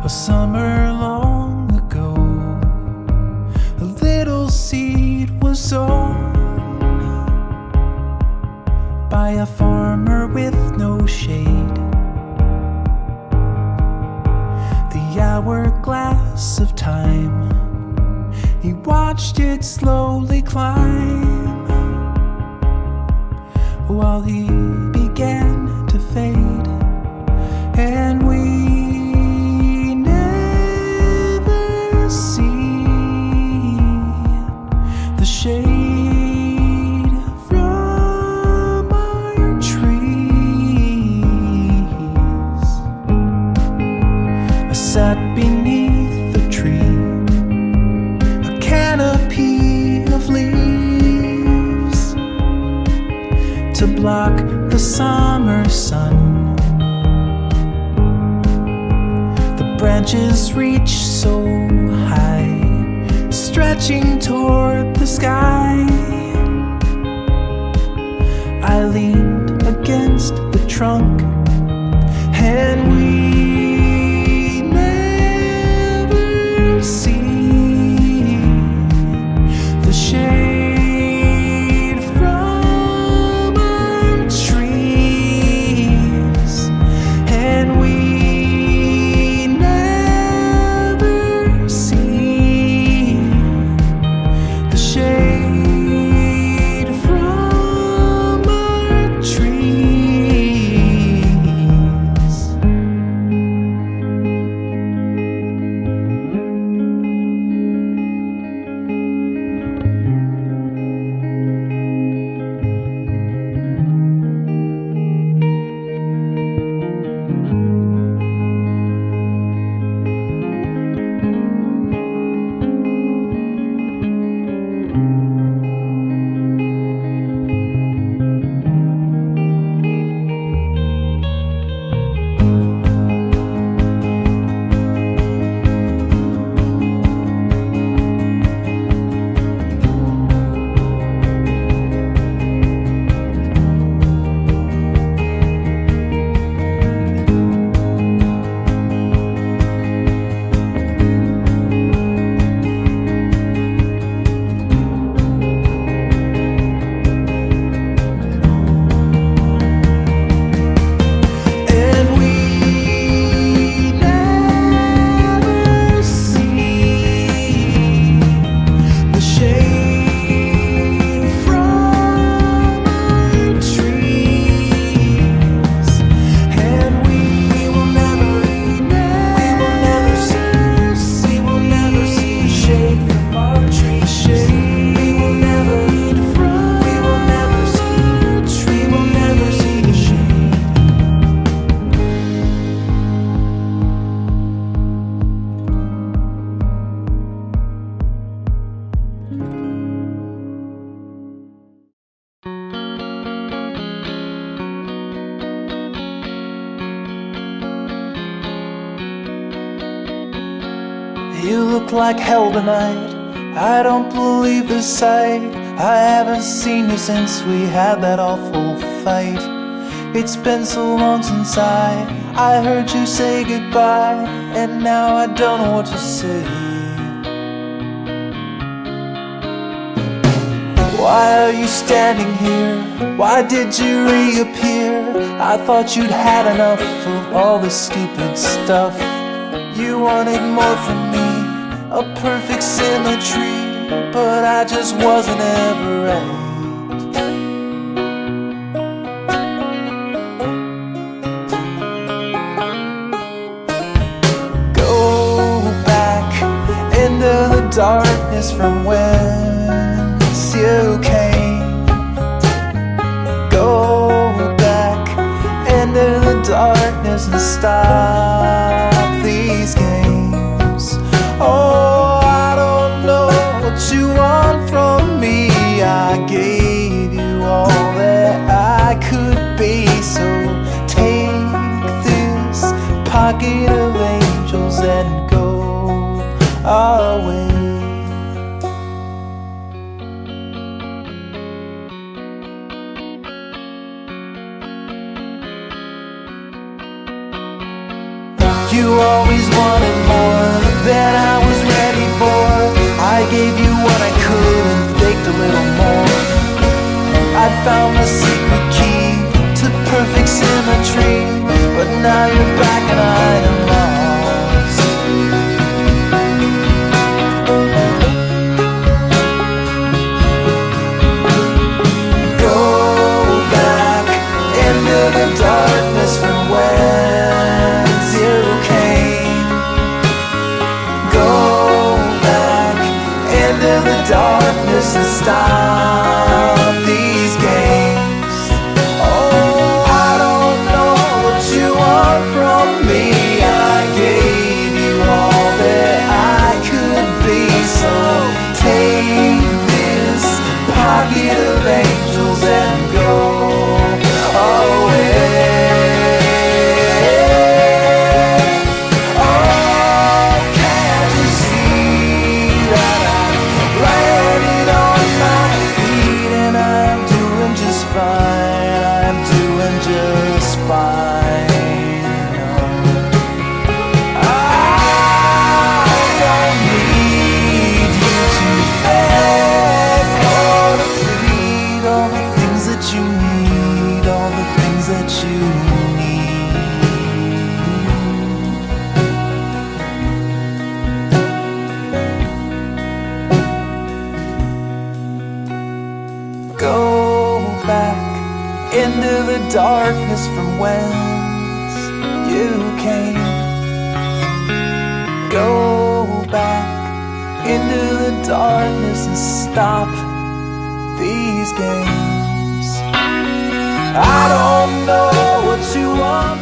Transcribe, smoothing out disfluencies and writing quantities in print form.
A summer long ago, a little seed was sown by a farmer with no shade. The hourglass of time, he watched it slowly climb, while he began to fade. And we never see the shade from our trees. I sat beneath the tree, a canopy of leaves to block the summer sun. Branches reach so high, stretching toward the sky. I leaned against the trunk, and we never see the shade from our trees. And we you look like hell tonight. I don't believe the sight. I haven't seen you since we had that awful fight. It's been so long since I heard you say goodbye, and now I don't know what to say. Why are you standing here? Why did you reappear? I thought you'd had enough of all this stupid stuff. You wanted more from me, a perfect symmetry, but I just wasn't ever right. Go back into the darkness from whence you came. Go back into the darkness and stop these games. Oh, I don't know what you want from me. I gave you all that I could be, so take this pocket of angels and go away. You always wanted a little more. I'd found the secret key to perfect symmetry, but now you're back and I am lost. Go back into the darkness from whence you came. Go back into the darkness and stop these games. Oh, I don't know what you want from me. I gave you all that I could be, so take this pocket of angels and go away. Oh, can't you see that I'm landed on my feet and I'm doing just fine? I'm doing just fine. I don't need you to beg or to plead. All the things that you need, all the things that you need. Go back into the darkness from whence you came. Go back into the darkness and stop these games. I don't know what you want